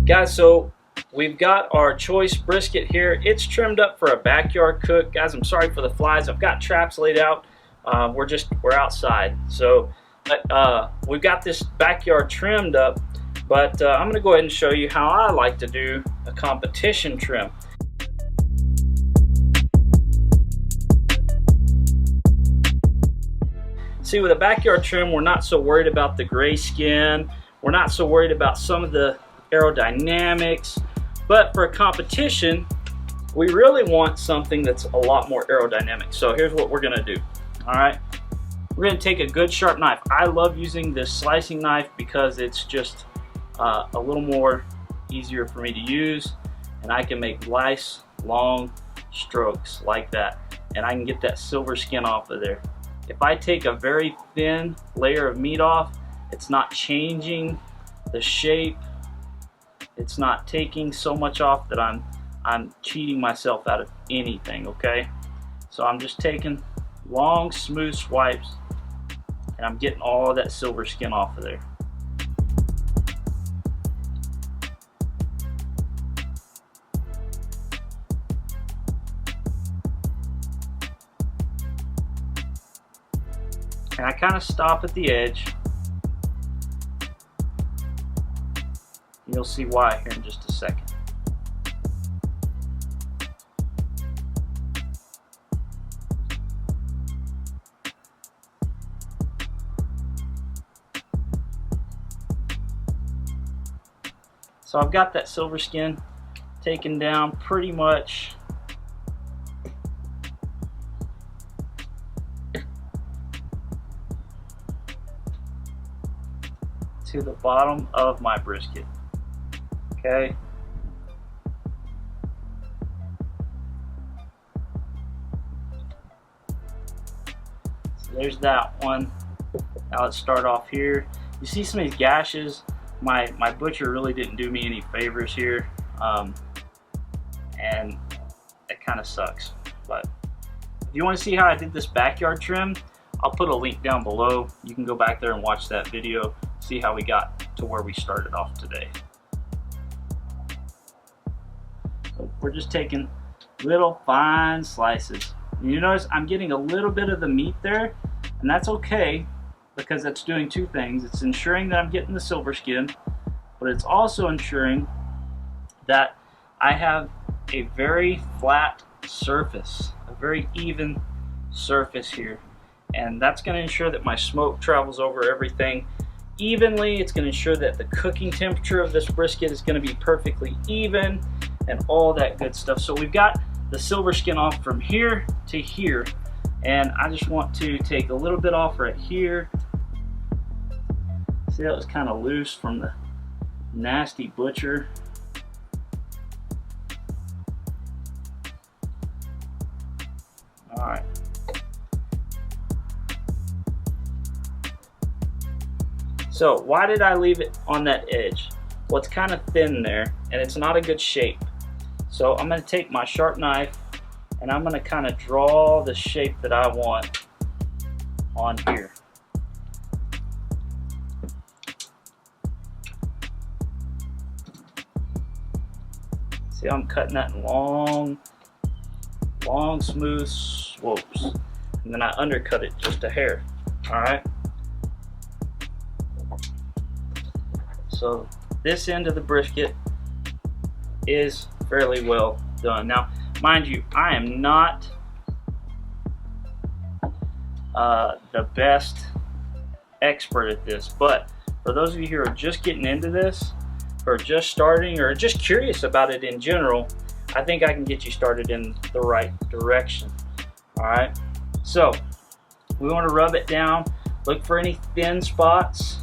Guys, so we've got our choice brisket here. It's trimmed up for a backyard cook. Guys, I'm sorry for the flies. I've got traps laid out. We're outside. So we've got this backyard trimmed up, but I'm gonna go ahead and show you how I like to do a competition trim. See, with a backyard trim, we're not so worried about the gray skin. We're not so worried about some of the aerodynamics. But for a competition, we really want something that's a lot more aerodynamic. So here's what we're gonna do. All right, we're gonna take a good sharp knife. I love using this slicing knife because it's just a little more easier for me to use, and I can make nice long strokes like that, and I can get that silver skin off of there. If I take a very thin layer of meat off, it's not changing the shape. It's not taking so much off that I'm cheating myself out of anything, okay? So I'm just taking long, smooth swipes, and I'm getting all of that silver skin off of there. And I kind of stop at the edge. You'll see why here in just a second. So I've got that silver skin taken down pretty much to the bottom of my brisket. Okay. So there's that one. Now let's start off here. You see some of these gashes. My butcher really didn't do me any favors here, and it kind of sucks. But if you want to see how I did this backyard trim, I'll put a link down below. You can go back there and watch that video, see how we got to where we started off today. So we're just taking little fine slices. And you notice I'm getting a little bit of the meat there, and that's okay because that's doing two things. It's ensuring that I'm getting the silver skin, but it's also ensuring that I have a very flat surface, a very even surface here. And that's going to ensure that my smoke travels over everything evenly. It's going to ensure that the cooking temperature of this brisket is going to be perfectly even and all that good stuff. So we've got the silver skin off from here to here, and I just want to take a little bit off right here. See, that was kind of loose from the nasty butcher. All right. So why did I leave it on that edge? Well, it's kind of thin there, and it's not a good shape. So I'm going to take my sharp knife, and I'm going to kind of draw the shape that I want on here. See, I'm cutting that in long, smooth slopes, and then I undercut it just a hair. All right. So this end of the brisket is fairly well done. Now, mind you, I am not the best expert at this, but for those of you who are just getting into this, or just starting, or just curious about it in general, I think I can get you started in the right direction. All right, so we want to rub it down, look for any thin spots,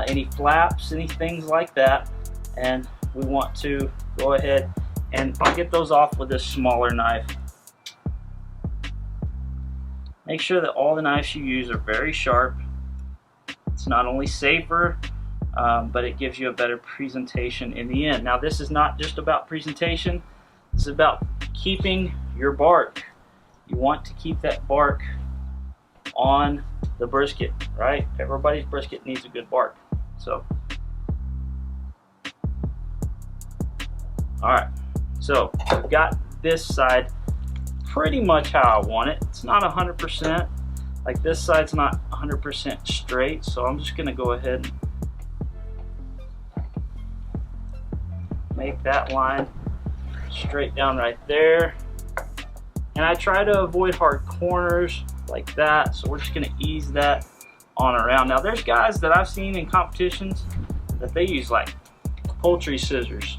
any flaps, any things like that, and we want to go ahead and I'll get those off with this smaller knife. Make sure that all the knives you use are very sharp. It's not only safer, but it gives you a better presentation in the end. Now, this is not just about presentation. This is about keeping your bark. You want to keep that bark on the brisket, right? Everybody's brisket needs a good bark. So All right, so we've got this side pretty much how I want it. It's not 100%. Like this side's not 100% straight, so I'm just gonna go ahead and make that line straight down right there. And I try to avoid hard corners like that, so we're just gonna ease that on around. Now there's guys that I've seen in competitions that they use like poultry scissors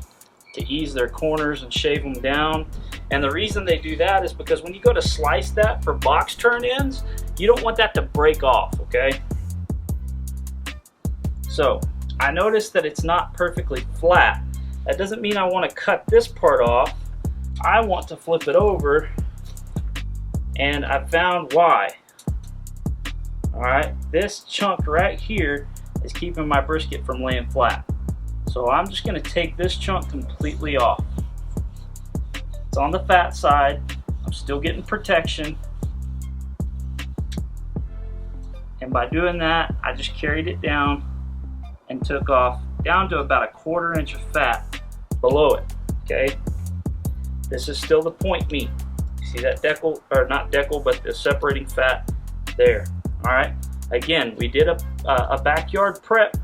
to ease their corners and shave them down. And the reason they do that is because when you go to slice that for box turn ends, you don't want that to break off, okay? So I noticed that it's not perfectly flat. That doesn't mean I want to cut this part off. I want to flip it over, and I found why. All right, this chunk right here is keeping my brisket from laying flat. So I'm just going to take this chunk completely off. It's on the fat side. I'm still getting protection. And by doing that, I just carried it down and took off down to about 1/4 inch of fat below it, okay? This is still the point meat. You see that decal, or not decal, but the separating fat there, all right? Again, we did a backyard prep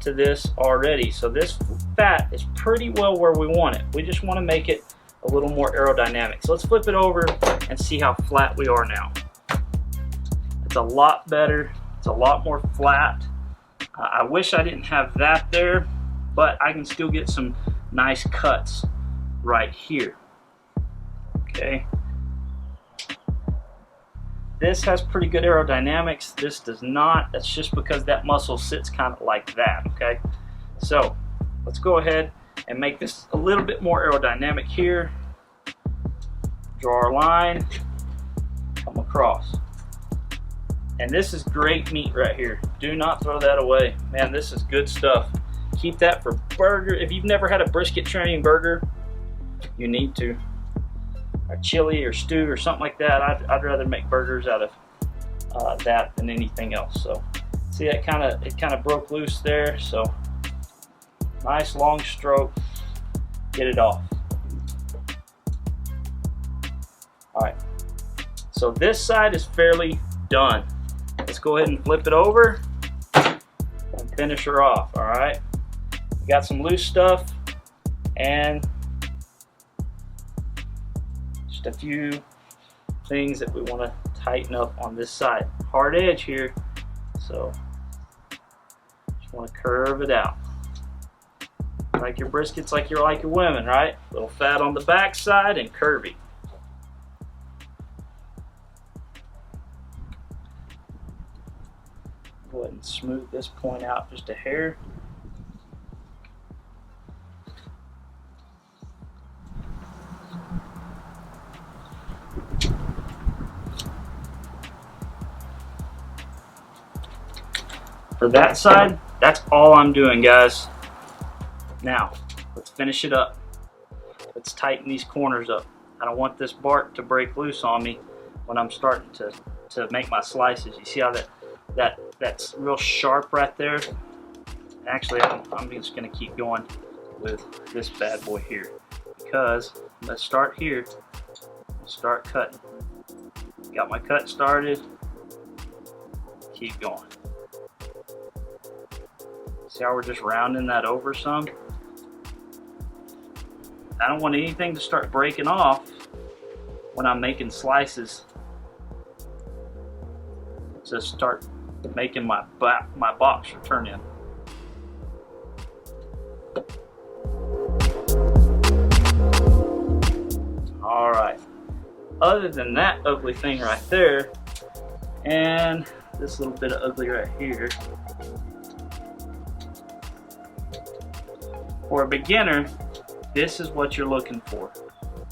to this already, so this fat is pretty well where we want it. We just want to make it a little more aerodynamic. So let's flip it over and see how flat we are now. It's a lot better. It's a lot more flat. I wish I didn't have that there, but I can still get some nice cuts right here. Okay. This has pretty good aerodynamics. This does not. That's just because that muscle sits kind of like that, okay? So let's go ahead and make this a little bit more aerodynamic here. Draw our line, come across. And this is great meat right here. Do not throw that away. Man, this is good stuff. Keep that for burger. If you've never had a brisket trimming burger, you need to. Or chili or stew or something like that. I'd rather make burgers out of that than anything else. So see, that it kind of broke loose there. So nice long stroke, get it off. All right, so this side is fairly done. Let's go ahead and flip it over and finish her off. All right, we got some loose stuff and just a few things that we want to tighten up on this side. Hard edge here, so just want to curve it out. Like your briskets, like you're like your women, right? A little fat on the back side and curvy. Go ahead and smooth this point out just a hair. For that side, that's all I'm doing, guys. Now, let's finish it up. Let's tighten these corners up. I don't want this bark to break loose on me when I'm starting to make my slices. You see how that's real sharp right there? Actually, I'm just gonna keep going with this bad boy here, because let's start here, start cutting. Got my cut started, keep going. See how we're just rounding that over some? I don't want anything to start breaking off when I'm making slices. Just start making my box turn in. All right. Other than that ugly thing right there, and this little bit of ugly right here, for a beginner, this is what you're looking for.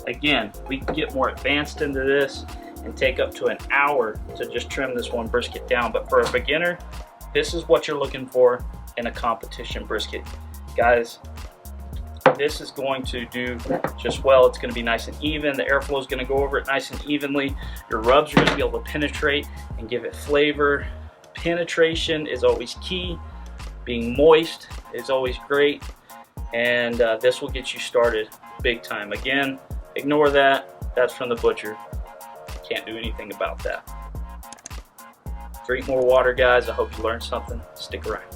Again, we can get more advanced into this and take up to an hour to just trim this one brisket down. But for a beginner, this is what you're looking for in a competition brisket. Guys, this is going to do just well. It's going to be nice and even. The airflow is going to go over it nice and evenly. Your rubs are going to be able to penetrate and give it flavor. Penetration is always key. Being moist is always great. and this will get you started big time. Again, ignore that. That's from the butcher. Can't do anything about that. Drink more water, guys. I hope you learned something. Stick around.